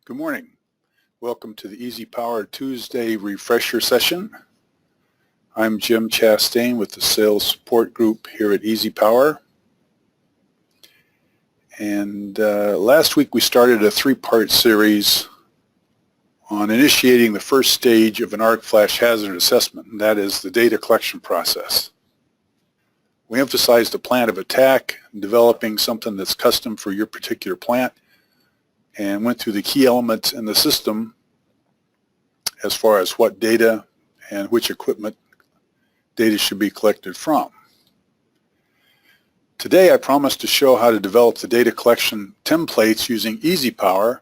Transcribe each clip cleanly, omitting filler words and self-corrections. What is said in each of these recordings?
Good morning. Welcome to the EasyPower Tuesday refresher session. I'm Jim Chastain with the Sales Support Group here at EasyPower. And last week we started a three-part series on initiating the first stage of an arc flash hazard assessment, and that is the data collection process. We emphasized the plan of attack, developing something that's custom for your particular plant, and went through the key elements in the system as far as what data and which equipment data should be collected from. Today I promised to show how to develop the data collection templates using EasyPower,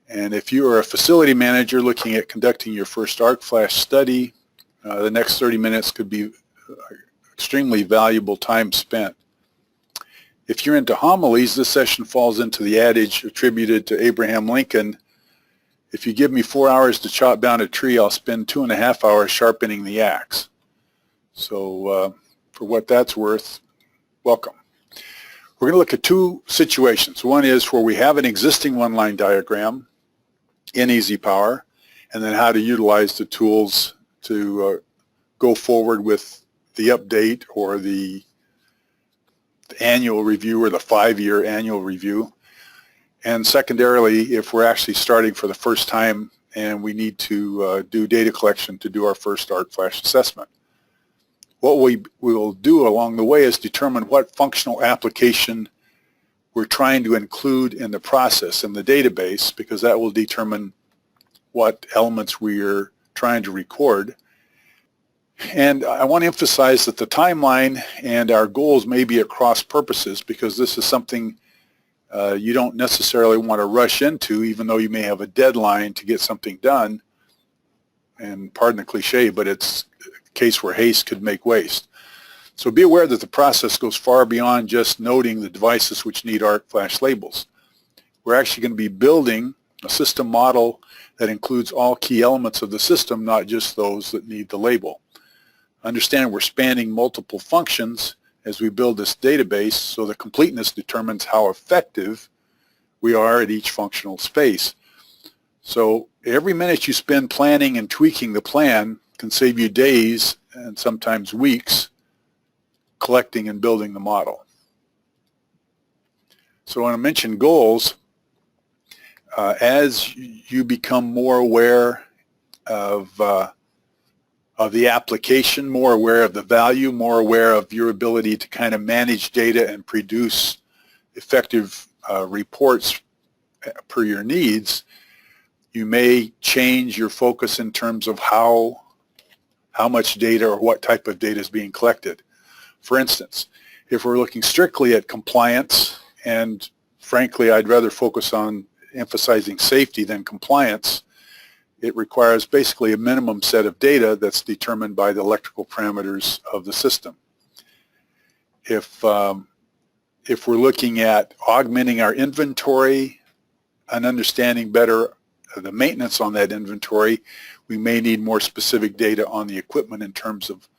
and if you are a facility manager looking at conducting your first arc flash study, the next 30 minutes could be extremely valuable time spent. If you're into homilies, this session falls into the adage attributed to Abraham Lincoln: if you give me 4 hours to chop down a tree, I'll spend 2.5 hours sharpening the axe. So for what that's worth, welcome. We're going to look at two situations. One is where we have an existing one-line diagram in EasyPower, and then how to utilize the tools to go forward with the update or the annual review or the 5-year annual review. And secondarily, if we're actually starting for the first time and we need to do data collection to do our first arc flash assessment. What we will do along the way is determine what functional application we're trying to include in the process in the database, because that will determine what elements we are trying to record. And I want to emphasize that the timeline and our goals may be at cross purposes, because this is something you don't necessarily want to rush into, even though you may have a deadline to get something done. And pardon the cliche, but it's a case where haste could make waste. So be aware that the process goes far beyond just noting the devices which need arc flash labels. We're actually going to be building a system model that includes all key elements of the system, not just those that need the label. Understand we're spanning multiple functions as we build this database, so the completeness determines how effective we are at each functional space. So every minute you spend planning and tweaking the plan can save you days and sometimes weeks collecting and building the model. So when I mention goals, as you become more aware of the application, more aware of the value, more aware of your ability to kind of manage data and produce effective reports per your needs, you may change your focus in terms of how much data or what type of data is being collected. For instance, if we're looking strictly at compliance, and frankly I'd rather focus on emphasizing safety than compliance, it requires basically a minimum set of data that's determined by the electrical parameters of the system. If we're looking at augmenting our inventory and understanding better the maintenance on that inventory, we may need more specific data on the equipment in terms of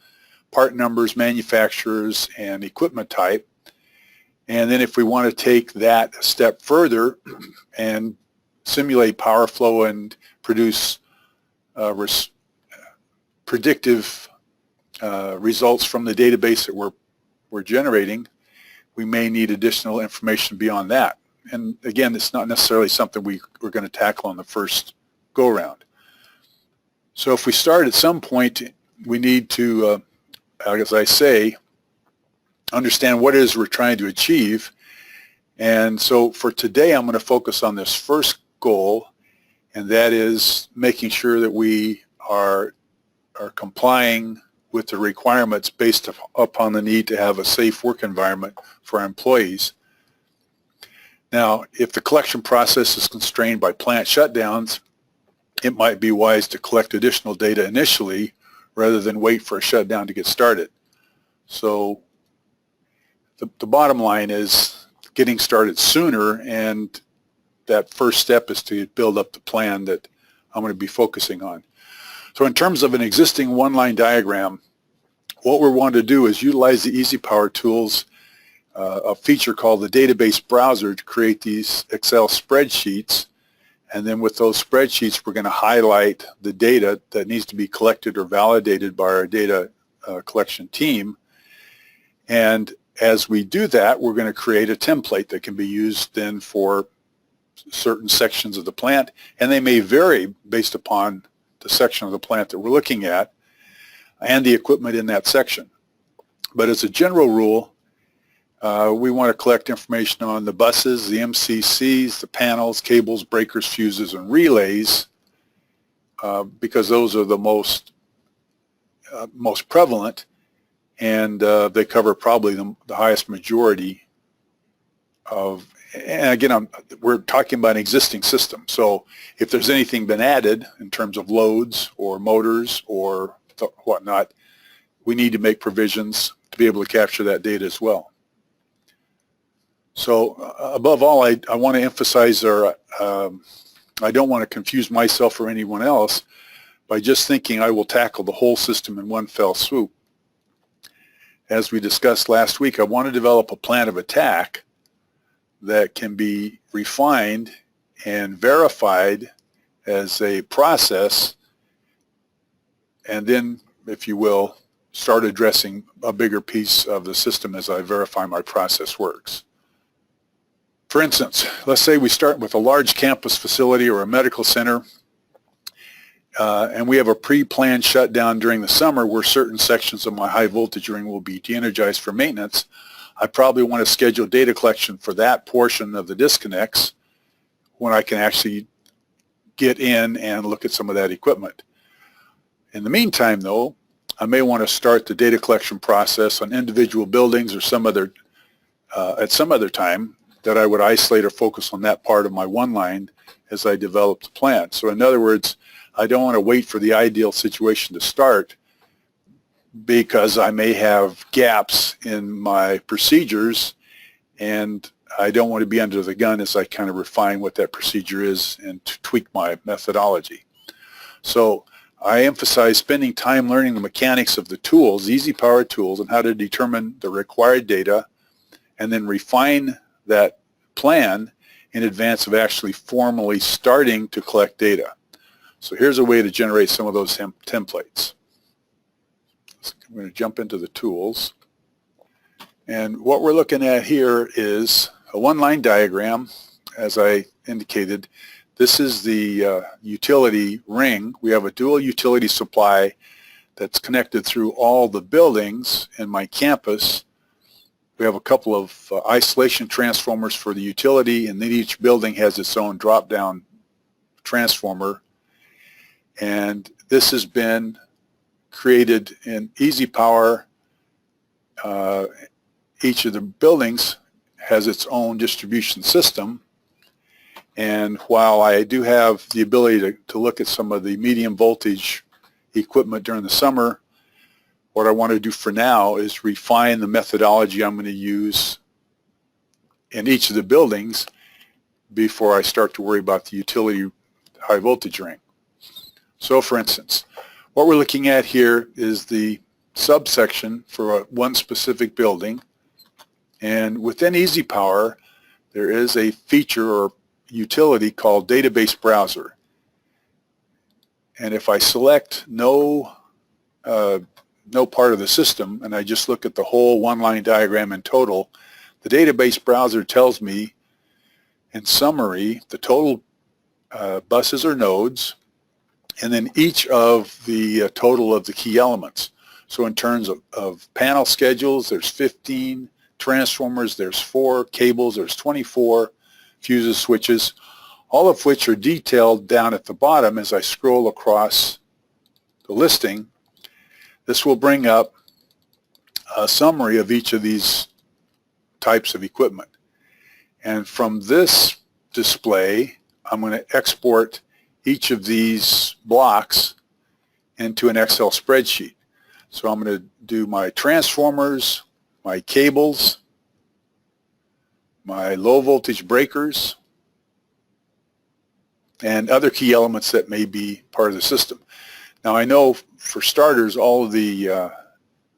part numbers, manufacturers, and equipment type. And then if we want to take that a step further and simulate power flow and produce predictive results from the database that we're generating, we may need additional information beyond that. And again, it's not necessarily something we're going to tackle on the first go-around. So if we start at some point, we need to, as I say, understand what it is we're trying to achieve. And so for today, I'm going to focus on this first goal, and that is making sure that we are complying with the requirements based upon the need to have a safe work environment for our employees. Now, if the collection process is constrained by plant shutdowns, it might be wise to collect additional data initially rather than wait for a shutdown to get started. So the bottom line is getting started sooner, and that first step is to build up the plan that I'm going to be focusing on. So in terms of an existing one-line diagram, what we're wanting to do is utilize the EasyPower tools, a feature called the database browser, to create these Excel spreadsheets And then with those spreadsheets, we're going to highlight the data that needs to be collected or validated by our data collection team. And as we do that, we're going to create a template that can be used then for certain sections of the plant, and they may vary based upon the section of the plant that we're looking at and the equipment in that section. But as a general rule, we want to collect information on the buses, the MCCs, the panels, cables, breakers, fuses, and relays, because those are the most prevalent, and they cover probably the highest majority of. And again, we're talking about an existing system. So if there's anything been added in terms of loads or motors or whatnot, we need to make provisions to be able to capture that data as well. So above all, I want to emphasize, I don't want to confuse myself or anyone else by just thinking I will tackle the whole system in one fell swoop. As we discussed last week, I want to develop a plan of attack that can be refined and verified as a process, and then, if you will, start addressing a bigger piece of the system as I verify my process works. For instance, let's say we start with a large campus facility or a medical center, and we have a pre-planned shutdown during the summer where certain sections of my high voltage ring will be de-energized for maintenance. I probably want to schedule data collection for that portion of the disconnects when I can actually get in and look at some of that equipment. In the meantime, though, I may want to start the data collection process on individual buildings or at some other time that I would isolate or focus on that part of my one line as I develop the plan. So in other words, I don't want to wait for the ideal situation to start, because I may have gaps in my procedures, and I don't want to be under the gun as I kind of refine what that procedure is and to tweak my methodology. So I emphasize spending time learning the mechanics of the tools, EasyPower tools, and how to determine the required data, and then refine that plan in advance of actually formally starting to collect data. So here's a way to generate some of those templates. I'm going to jump into the tools. And what we're looking at here is a one-line diagram. As I indicated, this is the utility ring. We have a dual utility supply that's connected through all the buildings in my campus. We have a couple of isolation transformers for the utility, and then each building has its own drop-down transformer. And this has been created in EasyPower. Each of the buildings has its own distribution system, and while I do have the ability to look at some of the medium voltage equipment during the summer, what I want to do for now is refine the methodology I'm going to use in each of the buildings before I start to worry about the utility high voltage ring. So for instance, what we're looking at here is the subsection for one specific building, and within EasyPower there is a feature or utility called Database Browser. And if I select no part of the system and I just look at the whole one-line diagram in total, the Database Browser tells me in summary the total buses or nodes, and then each of the total of the key elements. So in terms of panel schedules, there's 15, transformers, there's 4, cables, there's 24, fuses, switches, all of which are detailed down at the bottom as I scroll across the listing. This will bring up a summary of each of these types of equipment. And from this display, I'm going to export each of these blocks into an Excel spreadsheet. So I'm going to do my transformers, my cables, my low voltage breakers, and other key elements that may be part of the system. Now I know for starters all of the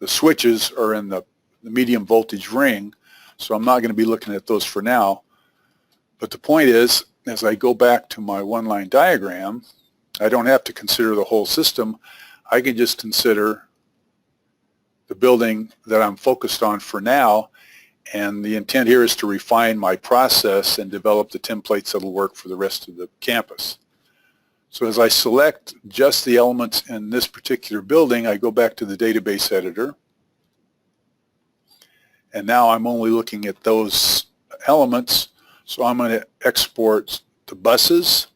switches are in the medium voltage ring, so I'm not going to be looking at those for now. But the point is, as I go back to my one-line diagram, I don't have to consider the whole system. I can just consider the building that I'm focused on for now, and the intent here is to refine my process and develop the templates that will work for the rest of the campus. So as I select just the elements in this particular building, I go back to the database editor, and now I'm only looking at those elements. So I'm going to export the buses,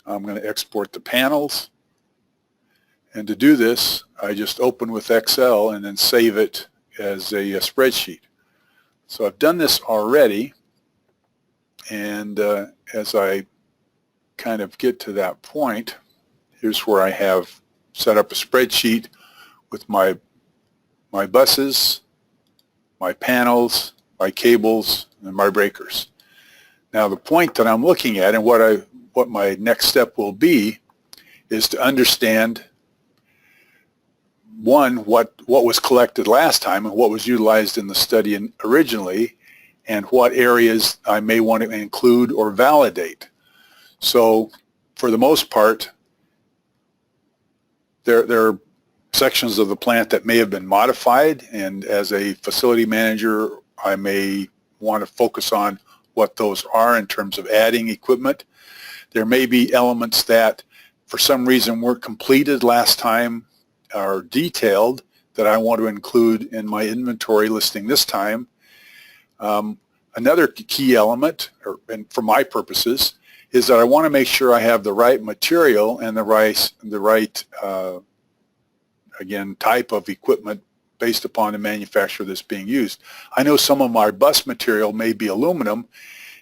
I'm going to export the panels, and to do this I just open with Excel and then save it as a spreadsheet. So I've done this already, and as I kind of get to that point, here's where I have set up a spreadsheet with my buses, my panels, my cables, and my breakers. Now the point that I'm looking at, and what my next step will be, is to understand, one, what was collected last time and what was utilized in the study originally, and what areas I may want to include or validate. So for the most part, there are sections of the plant that may have been modified, and as a facility manager I may want to focus on what those are in terms of adding equipment. There may be elements that for some reason weren't completed last time or detailed that I want to include in my inventory listing this time. Another key element, and for my purposes, is that I want to make sure I have the right material and the right again, type of equipment based upon the manufacturer that's being used. I know some of my bus material may be aluminum,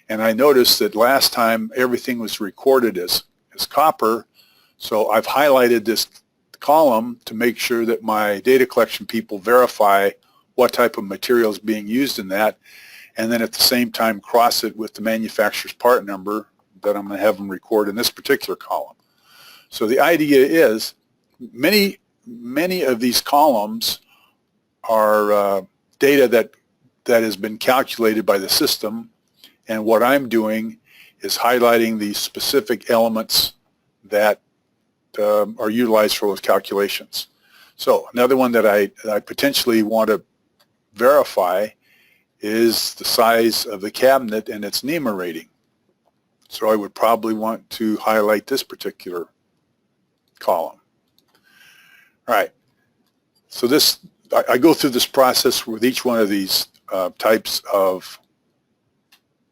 and I noticed that last time everything was recorded as copper, so I've highlighted this column to make sure that my data collection people verify what type of material is being used in that, and then at the same time cross it with the manufacturer's part number that I'm going to have them record in this particular column. So the idea is many of these columns are data that has been calculated by the system, and what I'm doing is highlighting the specific elements that are utilized for those calculations. So another one that I potentially want to verify is the size of the cabinet and its NEMA rating. So I would probably want to highlight this particular column. All right, so I go through this process with each one of these types of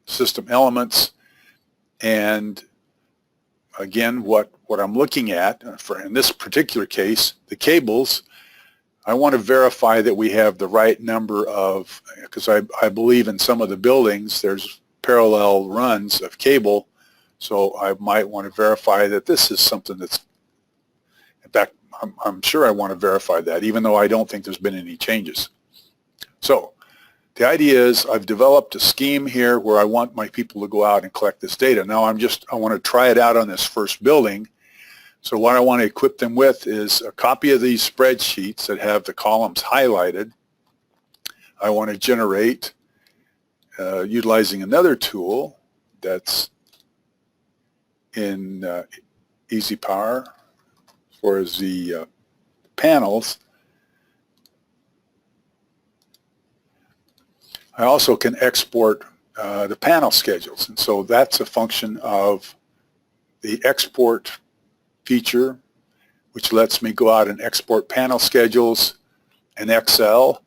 system elements, and again, what I'm looking at, in this particular case, the cables, I want to verify that we have the right number of, because I believe in some of the buildings there's parallel runs of cable, so I might want to verify that this is something that's, in fact, I'm sure I want to verify that, even though I don't think there's been any changes. So the idea is I've developed a scheme here where I want my people to go out and collect this data. Now I want to try it out on this first building. So what I want to equip them with is a copy of these spreadsheets that have the columns highlighted. I want to generate, utilizing another tool that's in EasyPower, for the panels. I also can export the panel schedules, and so that's a function of the export feature, which lets me go out and export panel schedules in Excel.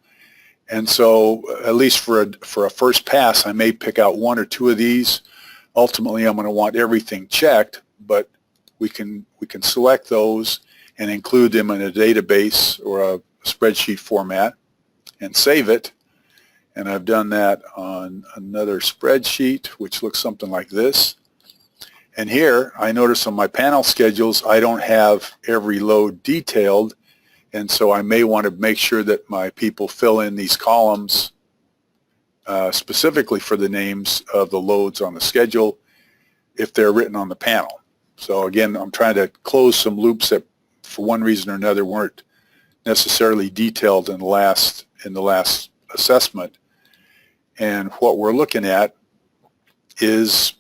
And so at least for a first pass, I may pick out one or two of these. Ultimately, I'm going to want everything checked, but we can select those and include them in a database or a spreadsheet format and save it. And I've done that on another spreadsheet, which looks something like this. And here, I notice on my panel schedules, I don't have every load detailed, and so I may want to make sure that my people fill in these columns specifically for the names of the loads on the schedule if they're written on the panel. So again, I'm trying to close some loops that for one reason or another weren't necessarily detailed in the last assessment. And what we're looking at is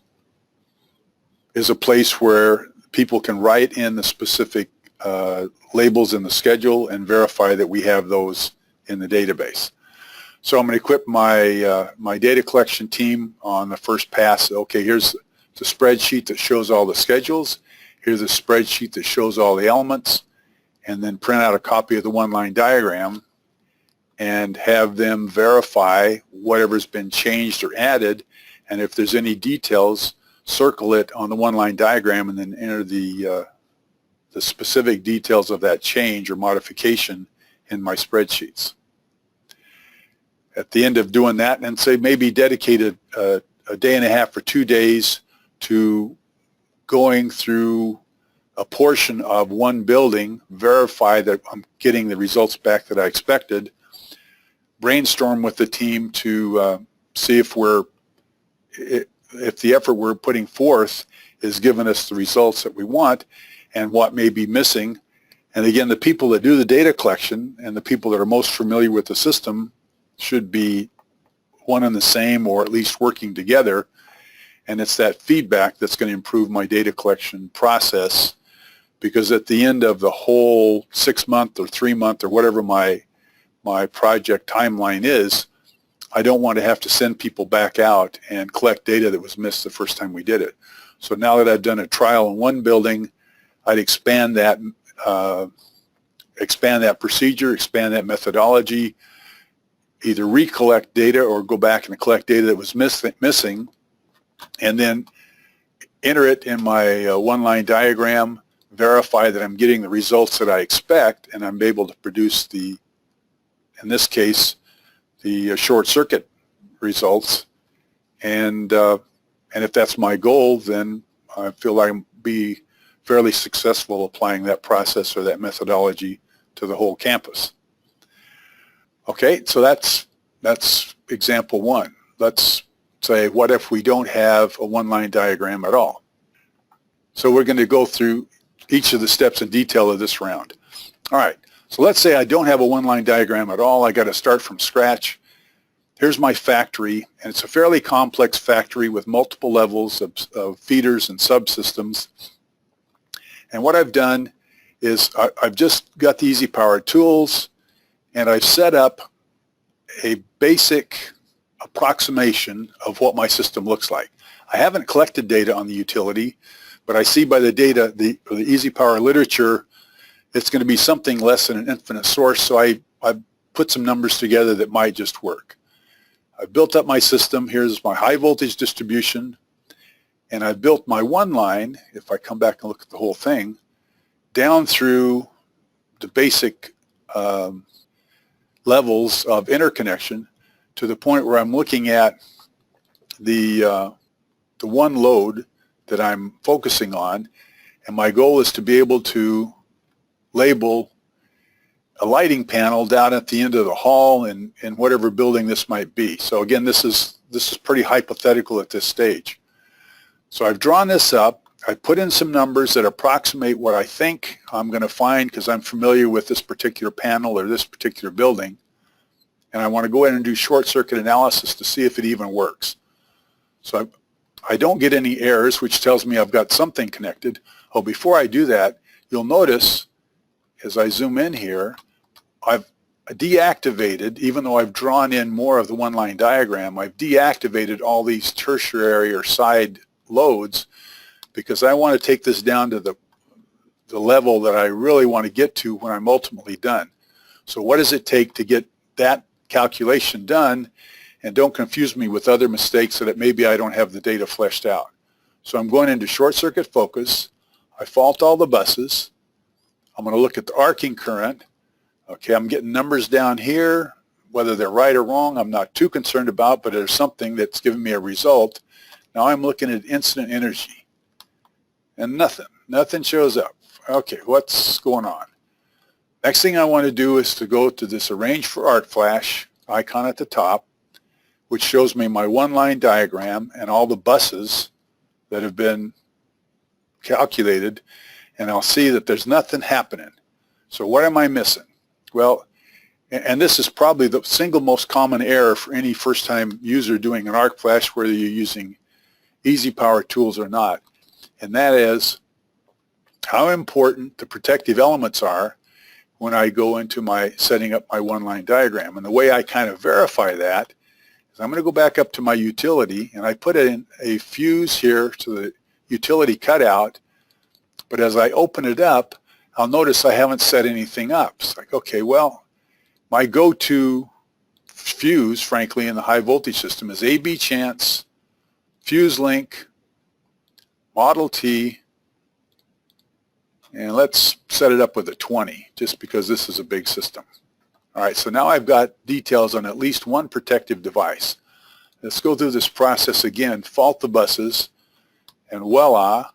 a place where people can write in the specific labels in the schedule and verify that we have those in the database. So I'm going to equip my my data collection team on the first pass. Okay, here's the spreadsheet that shows all the schedules. Here's a spreadsheet that shows all the elements, and then print out a copy of the one-line diagram and have them verify whatever's been changed or added, and if there's any details, circle it on the one-line diagram and then enter the specific details of that change or modification in my spreadsheets. At the end of doing that, and say maybe dedicated a day and a half or 2 days to going through a portion of one building, verify that I'm getting the results back that I expected, brainstorm with the team to see if the effort we're putting forth is giving us the results that we want and what may be missing. And again, the people that do the data collection and the people that are most familiar with the system should be one and the same, or at least working together. And it's that feedback that's going to improve my data collection process, because at the end of the whole 6-month or 3-month or whatever my project timeline is, I don't want to have to send people back out and collect data that was missed the first time we did it. So now that I've done a trial in one building, I'd expand that procedure, expand that methodology, either recollect data or go back and collect data that was missing, and then enter it in my one-line diagram, verify that I'm getting the results that I expect, and I'm able to produce in this case, the short circuit results. And if that's my goal, then I feel like I'll be fairly successful applying that process or that methodology to the whole campus. Okay, so that's example one. Let's say, what if we don't have a one-line diagram at all? So we're going to go through each of the steps in detail of this round. All right, so let's say I don't have a one-line diagram at all. I got to start from scratch. Here's my factory, and it's a fairly complex factory with multiple levels of feeders and subsystems. And what I've done is I've just got the EasyPower tools, and I've set up a basic approximation of what my system looks like. I haven't collected data on the utility, but I see by the data, the EasyPower literature, it's going to be something less than an infinite source, so I put some numbers together that might just work. I've built up my system. Here's my high voltage distribution, and I've built my one line, if I come back and look at the whole thing, down through the basic levels of interconnection to the point where I'm looking at the one load that I'm focusing on, and my goal is to be able to label a lighting panel down at the end of the hall in whatever building this might be. So again, this is pretty hypothetical at this stage. So I've drawn this up. I put in some numbers that approximate what I think I'm going to find because I'm familiar with this particular panel or this particular building, and I want to go ahead and do short circuit analysis to see if it even works. So I don't get any errors, which tells me I've got something connected. Oh, before I do that, you'll notice as I zoom in here, I've deactivated, even though I've drawn in more of the one-line diagram, I've deactivated all these tertiary or side loads because I want to take this down to the level that I really want to get to when I'm ultimately done. So what does it take to get that calculation done? And don't confuse me with other mistakes so that maybe I don't have the data fleshed out. So I'm going into short circuit focus. I fault all the buses. I'm going to look at the arcing current. Okay, I'm getting numbers down here. Whether they're right or wrong, I'm not too concerned about, but there's something that's giving me a result. Now I'm looking at incident energy, and nothing shows up. Okay, what's going on? Next thing I want to do is to go to this Arrange for Art Flash icon at the top, which shows me my one-line diagram and all the buses that have been calculated, and I'll see that there's nothing happening. So what am I missing? Well, and this is probably the single most common error for any first-time user doing an arc flash, whether you're using EasyPower tools or not, and that is how important the protective elements are when I go into my setting up my one-line diagram. And the way I kind of verify that is I'm going to go back up to my utility, and I put in a fuse here to the utility cutout, but as I open it up, I'll notice I haven't set anything up. It's like, okay, well, my go-to fuse, frankly, in the high voltage system is AB Chance, Fuse Link, Model T, and let's set it up with a 20, just because this is a big system. All right, so now I've got details on at least one protective device. Let's go through this process again, fault the buses, and voila,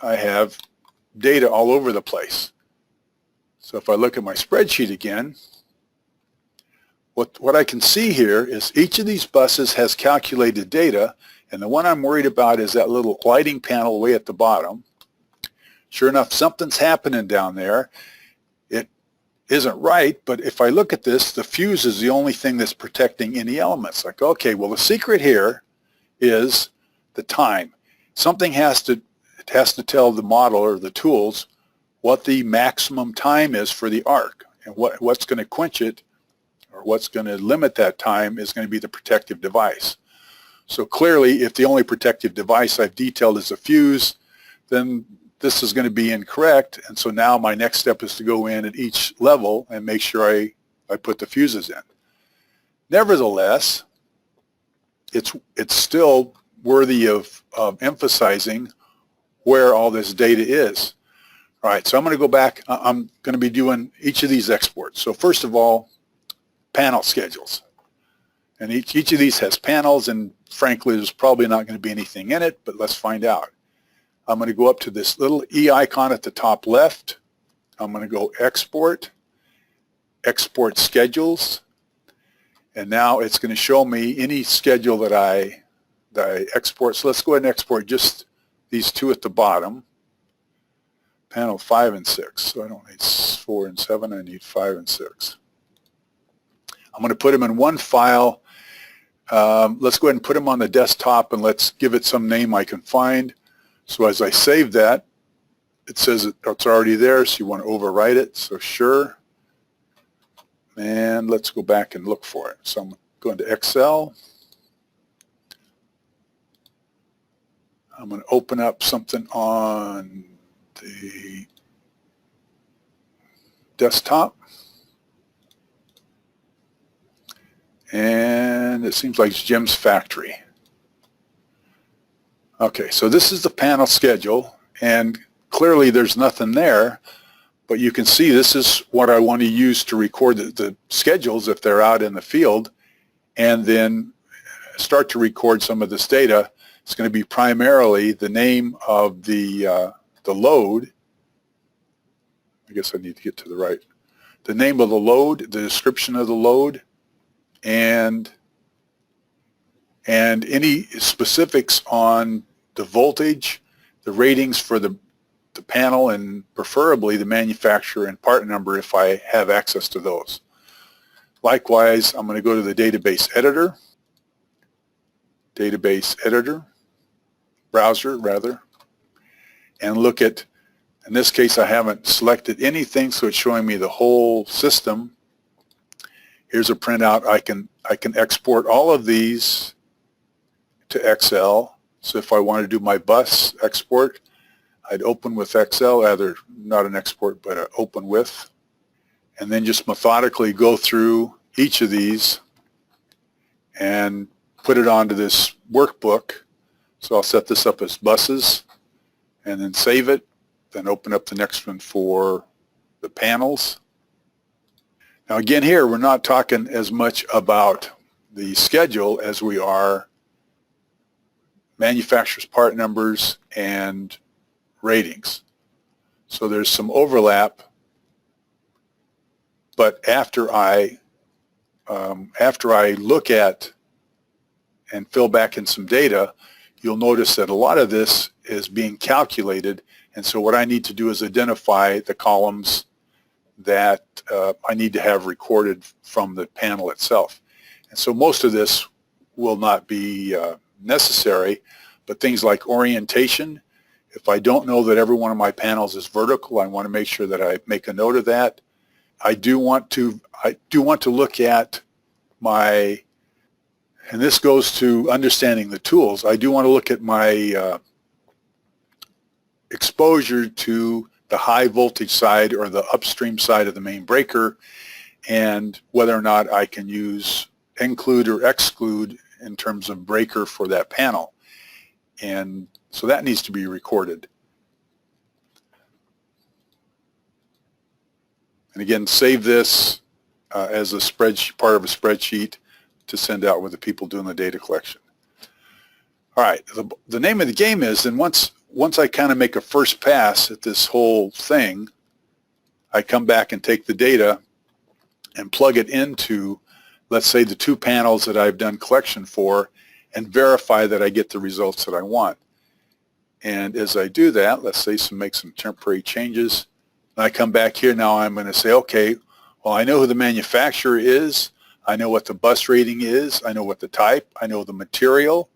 I have data all over the place. So if I look at my spreadsheet again, what I can see here is each of these buses has calculated data, and the one I'm worried about is that little lighting panel way at the bottom. Sure enough, something's happening down there. It isn't right, but if I look at this, the fuse is the only thing that's protecting any elements. Like, okay, well, the secret here is the time. Something has to tell the model or the tools what the maximum time is for the arc, and what's going to quench it, or what's going to limit that time is going to be the protective device. So clearly, if the only protective device I've detailed is a fuse, then this is going to be incorrect, and so now my next step is to go in at each level and make sure I put the fuses in. Nevertheless, it's still worthy of emphasizing where all this data is. All right, so I'm going to go back. I'm going to be doing each of these exports. So first of all, panel schedules. And each of these has panels, and frankly, there's probably not going to be anything in it, but let's find out. I'm going to go up to this little E icon at the top left. I'm going to go export, export schedules, and now it's going to show me any schedule that I export. So let's go ahead and export just these two at the bottom, panel 5 and 6. So I don't need 4 and 7, I need 5 and 6. I'm going to put them in one file. Let's go ahead and put them on the desktop, and let's give it some name I can find. So as I save that, it says it's already there, so you want to overwrite it. So sure. And let's go back and look for it. So I'm going to Excel. I'm going to open up something on the desktop. And it seems like it's Jim's factory. Okay, so this is the panel schedule, and clearly there's nothing there, but you can see this is what I want to use to record the schedules if they're out in the field, and then start to record some of this data. It's going to be primarily the name of the load. I guess I need to get to the right. The name of the load, the description of the load, and any specifics on the voltage, the ratings for the panel, and preferably the manufacturer and part number if I have access to those. Likewise, I'm going to go to the database editor, browser rather, and look at, in this case I haven't selected anything, so it's showing me the whole system. Here's a printout. I can export all of these to Excel. So if I want to do my bus export, I'd open with Excel, rather not an export, but an open with, and then just methodically go through each of these and put it onto this workbook. So I'll set this up as buses and then save it, then open up the next one for the panels. Now again here, we're not talking as much about the schedule as we are manufacturer's part numbers and ratings. So there's some overlap, but after I look at and fill back in some data, you'll notice that a lot of this is being calculated, and so what I need to do is identify the columns that I need to have recorded from the panel itself. And so most of this will not be necessary, But things like orientation, if I don't know that every one of my panels is vertical, I want to make sure that I make a note of that. I do want to look at my, and this goes to understanding the tools, I do want to look at my exposure to the high voltage side or the upstream side of the main breaker, and whether or not I can use include or exclude in terms of breaker for that panel. And so that needs to be recorded. And again, save this as a spreadsheet, part of a spreadsheet to send out with the people doing the data collection. All right, the name of the game is, and once I kind of make a first pass at this whole thing, I come back and take the data and plug it into, let's say, the 2 panels that I've done collection for, and verify that I get the results that I want. And as I do that, let's say make some temporary changes, and I come back here. Now I'm going to say, okay, well, I know who the manufacturer is, I know what the bus rating is, I know what the type, I know the material.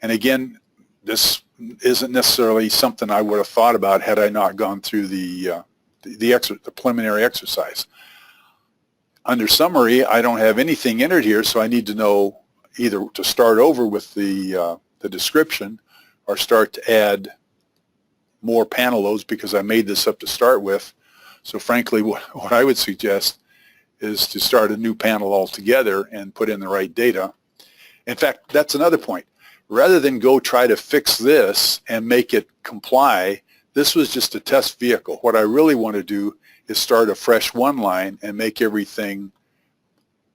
And again, this isn't necessarily something I would have thought about had I not gone through the preliminary exercise. Under summary, I don't have anything entered here, so I need to know either to start over with the description or start to add more panel loads because I made this up to start with. So frankly, what I would suggest is to start a new panel altogether and put in the right data. In fact, that's another point. Rather than go try to fix this and make it comply, this was just a test vehicle. What I really want to do is start a fresh one line and make everything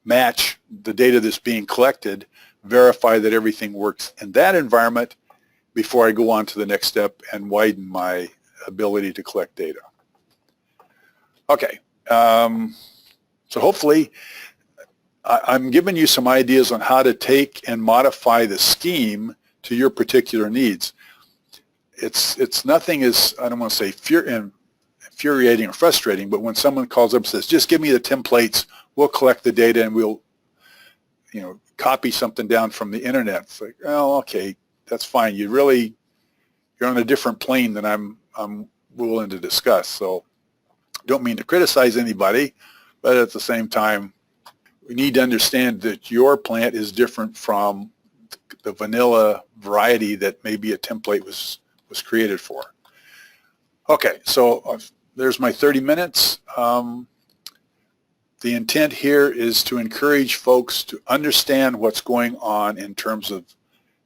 match the data that's being collected, verify that everything works in that environment before I go on to the next step and widen my ability to collect data. Okay, so hopefully I'm giving you some ideas on how to take and modify the scheme to your particular needs. It's nothing as, I don't want to say infuriating or frustrating, but when someone calls up and says, just give me the templates, we'll collect the data and we'll, copy something down from the internet. It's like, oh, okay, that's fine. You're on a different plane than I'm willing to discuss. So don't mean to criticize anybody, but at the same time, we need to understand that your plant is different from the vanilla variety that maybe a template was created for. Okay, so there's my 30 minutes. The intent here is to encourage folks to understand what's going on in terms of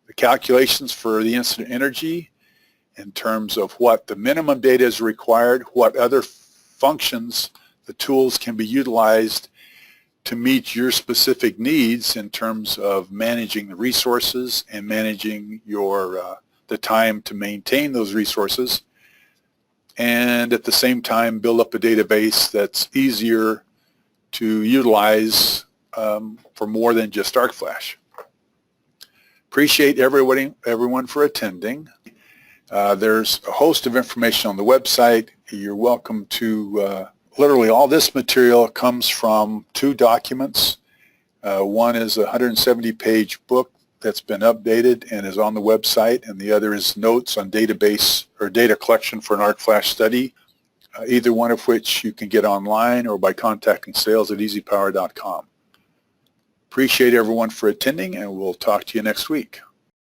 the calculations for the incident energy, in terms of what the minimum data is required, what other functions the tools can be utilized to meet your specific needs in terms of managing the resources and managing your the time to maintain those resources, and at the same time build up a database that's easier to utilize for more than just ArcFlash. Appreciate everyone for attending. There's a host of information on the website. You're welcome to, literally all this material comes from 2 documents. One is a 170-page book that's been updated and is on the website, and the other is notes on database or data collection for an ArcFlash study, either one of which you can get online or by contacting sales at easypower.com. Appreciate everyone for attending, and we'll talk to you next week.